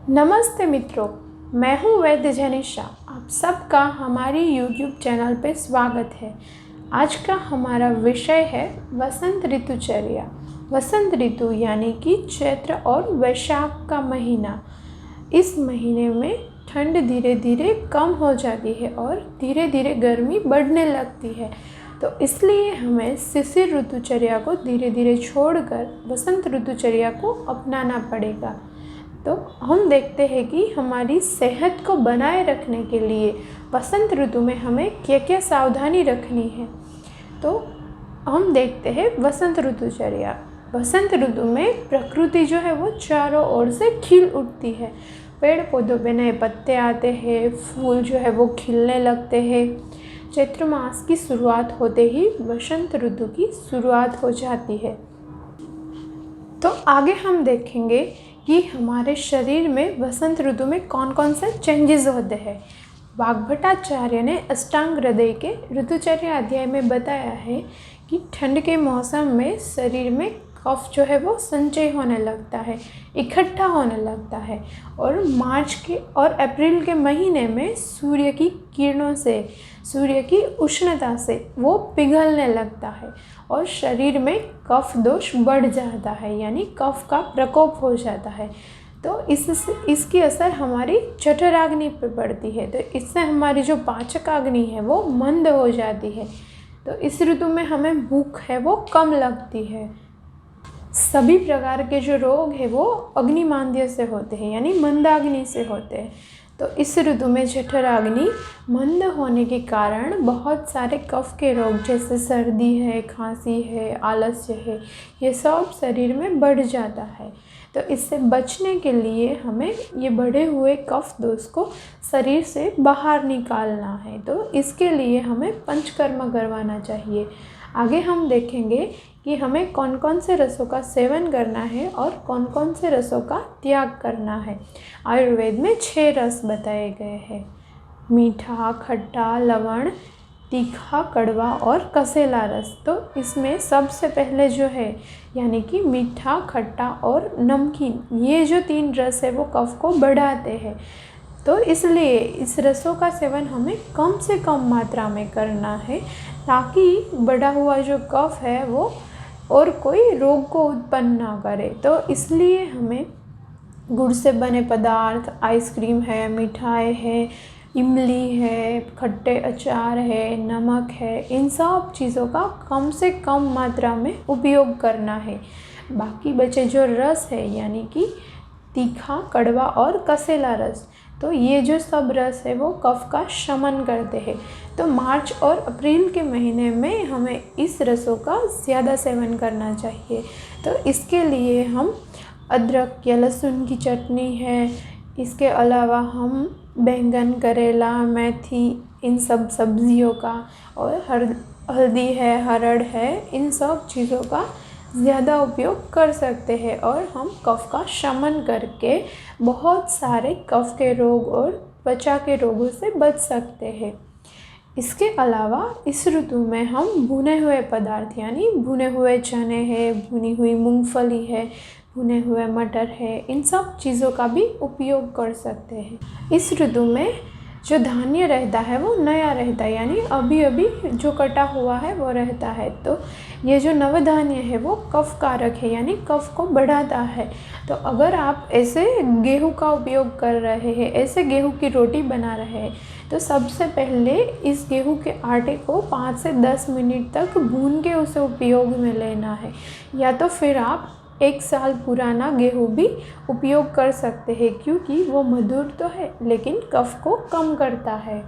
नमस्ते मित्रों, मैं हूँ वैद्य जनिशा। आप सबका हमारी YouTube चैनल पे स्वागत है। आज का हमारा विषय है वसंत ऋतुचर्या। वसंत ऋतु यानी कि चैत्र और वैशाख का महीना। इस महीने में ठंड धीरे धीरे कम हो जाती है और धीरे धीरे गर्मी बढ़ने लगती है। तो इसलिए हमें शिशिर ऋतुचर्या को धीरे धीरे छोड़कर वसंत ऋतुचर्या को अपनाना पड़ेगा। तो हम देखते हैं कि हमारी सेहत को बनाए रखने के लिए वसंत ऋतु में हमें क्या क्या सावधानी रखनी है। तो हम देखते हैं वसंत ऋतुचर्या। वसंत ऋतु में प्रकृति जो है वो चारों ओर से खिल उठती है। पेड़ पौधों पे नए पत्ते आते हैं, फूल जो है वो खिलने लगते हैं। चैत्र मास की शुरुआत होते ही वसंत ऋतु की शुरुआत हो जाती है। तो आगे हम देखेंगे कि हमारे शरीर में वसंत ऋतु में कौन कौन से चेंजेस होते हैं। वाग्भटाचार्य ने अष्टांग हृदय के ऋतुचर्या अध्याय में बताया है कि ठंड के मौसम में शरीर में कफ जो है वो संचय होने लगता है, इकट्ठा होने लगता है और मार्च के और अप्रैल के महीने में सूर्य की किरणों से, सूर्य की उष्णता से वो पिघलने लगता है और शरीर में कफ दोष बढ़ जाता है, यानी कफ का प्रकोप हो जाता है। तो इसकी असर हमारी जठराग्नि पर पड़ती है। तो इससे हमारी जो पाचक अग्नि है वो मंद हो जाती है। तो इस ऋतु में हमें भूख है वो कम लगती है। सभी प्रकार के जो रोग है वो अग्निमांद्य से होते हैं, यानी मंदाग्नि से होते हैं। तो इस ऋतु में जठराग्नि मंद होने के कारण बहुत सारे कफ के रोग जैसे सर्दी है, खांसी है, आलस्य है, ये सब शरीर में बढ़ जाता है। तो इससे बचने के लिए हमें ये बढ़े हुए कफ दोष को शरीर से बाहर निकालना है। तो इसके लिए हमें पंचकर्म करवाना चाहिए। आगे हम देखेंगे कि हमें कौन कौन से रसों का सेवन करना है और कौन कौन से रसों का त्याग करना है। आयुर्वेद में 6 रस बताए गए हैं: मीठा, खट्टा, लवण, तीखा, कड़वा और कसेला रस। तो इसमें सबसे पहले जो है यानी कि मीठा, खट्टा और नमकीन, ये जो 3 रस है वो कफ को बढ़ाते हैं। तो इसलिए इस रसों का सेवन हमें कम से कम मात्रा में करना है ताकि बढ़ा हुआ जो कफ है वो और कोई रोग को उत्पन्न ना करे। तो इसलिए हमें गुड़ से बने पदार्थ, आइसक्रीम है, मिठाई है, इमली है, खट्टे अचार है, नमक है, इन सब चीज़ों का कम से कम मात्रा में उपयोग करना है। बाकी बचे जो रस है यानी कि तीखा, कड़वा और कसेला रस, तो ये जो सब रस है वो कफ का शमन करते हैं। तो मार्च और अप्रैल के महीने में हमें इस रसों का ज़्यादा सेवन करना चाहिए। तो इसके लिए हम अदरक या लहसुन की चटनी है, इसके अलावा हम बैंगन, करेला, मेथी, इन सब सब्जियों का और हल्दी है, हरड़ है, इन सब चीज़ों का ज़्यादा उपयोग कर सकते हैं और हम कफ का शमन करके बहुत सारे कफ के रोग और त्वचा के रोगों से बच सकते हैं। इसके अलावा इस ऋतु में हम भुने हुए पदार्थ यानी भुने हुए चने हैं, भुनी हुई मूंगफली है, भुने हुए मटर है, इन सब चीज़ों का भी उपयोग कर सकते हैं। इस ऋतु में जो धान्य रहता है वो नया रहता है, यानी अभी अभी जो कटा हुआ है वो रहता है। तो ये जो नवधान्य है वो कफ कारक है, यानी कफ को बढ़ाता है। तो अगर आप ऐसे गेहूं का उपयोग कर रहे हैं, ऐसे गेहूं की रोटी बना रहे हैं, तो सबसे पहले इस गेहूं के आटे को 5 से 10 मिनट तक भून के उसे उपयोग में लेना है। या तो फिर आप 1 साल पुराना गेहूं भी उपयोग कर सकते हैं, क्योंकि वो मधुर तो है लेकिन कफ को कम करता है।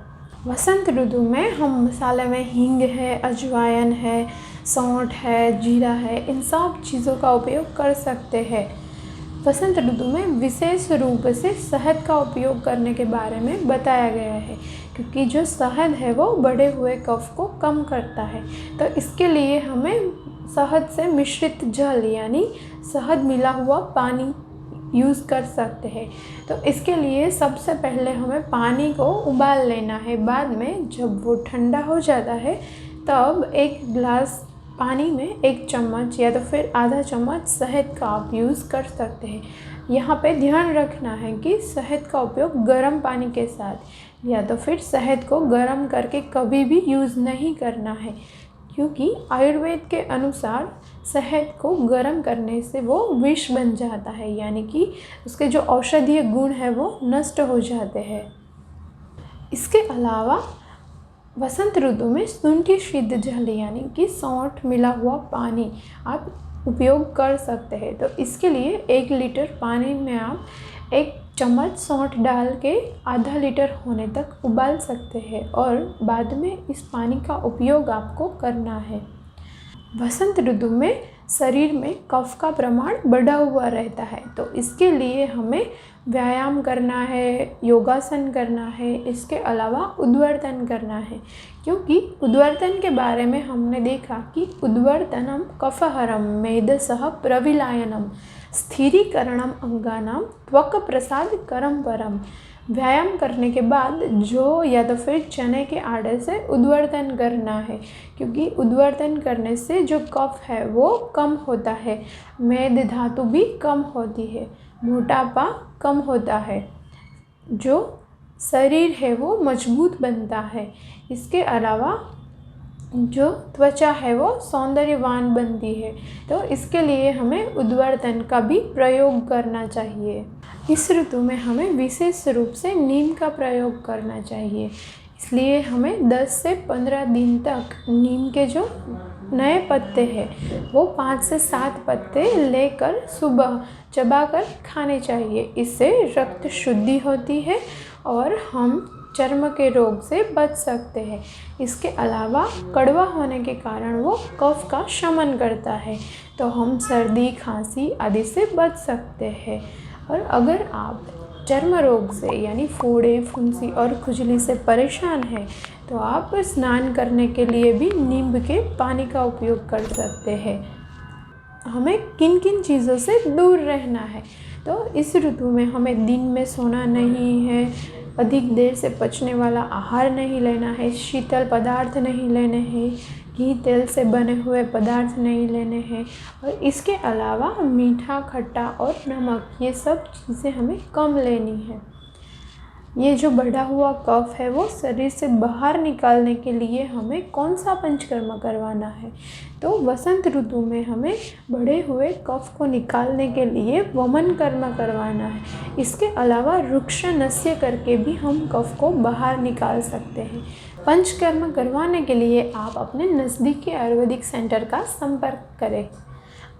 वसंत ऋतु में हम मसाले में हींग है, अजवाइन है, सौंठ है, जीरा है, इन सब चीज़ों का उपयोग कर सकते हैं। वसंत ऋतु में विशेष रूप से शहद का उपयोग करने के बारे में बताया गया है, क्योंकि जो शहद है वो बढ़े हुए कफ को कम करता है। तो इसके लिए हमें शहद से मिश्रित जल यानी शहद मिला हुआ पानी यूज़ कर सकते हैं। तो इसके लिए सबसे पहले हमें पानी को उबाल लेना है। बाद में जब वो ठंडा हो जाता है तब 1 गिलास पानी में 1 चम्मच या तो फिर आधा चम्मच शहद का आप यूज़ कर सकते हैं। यहाँ पे ध्यान रखना है कि शहद का उपयोग गर्म पानी के साथ या तो फिर शहद को गर्म करके कभी भी यूज़ नहीं करना है, क्योंकि आयुर्वेद के अनुसार शहद को गर्म करने से वो विष बन जाता है, यानी कि उसके जो औषधीय गुण है वो नष्ट हो जाते हैं। इसके अलावा वसंत ऋतु में शुंठी सिद्ध जल यानी कि सौंठ मिला हुआ पानी आप उपयोग कर सकते हैं। तो इसके लिए 1 लीटर पानी में आप 1 चम्मच सौंठ डाल के आधा लीटर होने तक उबाल सकते हैं और बाद में इस पानी का उपयोग आपको करना है। वसंत ऋतु में शरीर में कफ का प्रमाण बढ़ा हुआ रहता है, तो इसके लिए हमें व्यायाम करना है, योगासन करना है, इसके अलावा उद्वर्तन करना है, क्योंकि उद्वर्तन के बारे में हमने देखा कि उद्वर्तनम कफहरम मेदसः प्रविलायनम स्थिरीकरणम अंगानाम त्वक प्रसाद करम परम। व्यायाम करने के बाद जौ या तो फिर चने के आटे से उद्वर्तन करना है, क्योंकि उद्वर्तन करने से जो कफ है वो कम होता है, मेद धातु भी कम होती है, मोटापा कम होता है, जो शरीर है वो मजबूत बनता है। इसके अलावा जो त्वचा है वो सौंदर्यवान बनती है, तो इसके लिए हमें उद्वर्तन का भी प्रयोग करना चाहिए। इस ऋतु में हमें विशेष रूप से नीम का प्रयोग करना चाहिए, इसलिए हमें 10 से 15 दिन तक नीम के जो नए पत्ते हैं वो 5 से 7 पत्ते लेकर सुबह चबाकर खाने चाहिए। इससे रक्त शुद्धि होती है और हम चर्म के रोग से बच सकते हैं। इसके अलावा कड़वा होने के कारण वो कफ का शमन करता है, तो हम सर्दी खांसी आदि से बच सकते हैं। और अगर आप चर्म रोग से यानी फोड़े फुंसी और खुजली से परेशान हैं, तो आप स्नान करने के लिए भी नींबू के पानी का उपयोग कर सकते हैं। हमें किन किन चीज़ों से दूर रहना है, तो इस ऋतु में हमें दिन में सोना नहीं है, अधिक देर से पचने वाला आहार नहीं लेना है, शीतल पदार्थ नहीं लेने हैं, घी तेल से बने हुए पदार्थ नहीं लेने हैं, और इसके अलावा मीठा खट्टा और नमक ये सब चीज़ें हमें कम लेनी है। ये जो बढ़ा हुआ कफ है वो शरीर से बाहर निकालने के लिए हमें कौन सा पंचकर्म करवाना है, तो वसंत ऋतु में हमें बढ़े हुए कफ को निकालने के लिए वमन कर्म करवाना है। इसके अलावा रुक्ष नस्य करके भी हम कफ को बाहर निकाल सकते हैं। पंचकर्म करवाने के लिए आप अपने नज़दीकी आयुर्वेदिक सेंटर का संपर्क करें।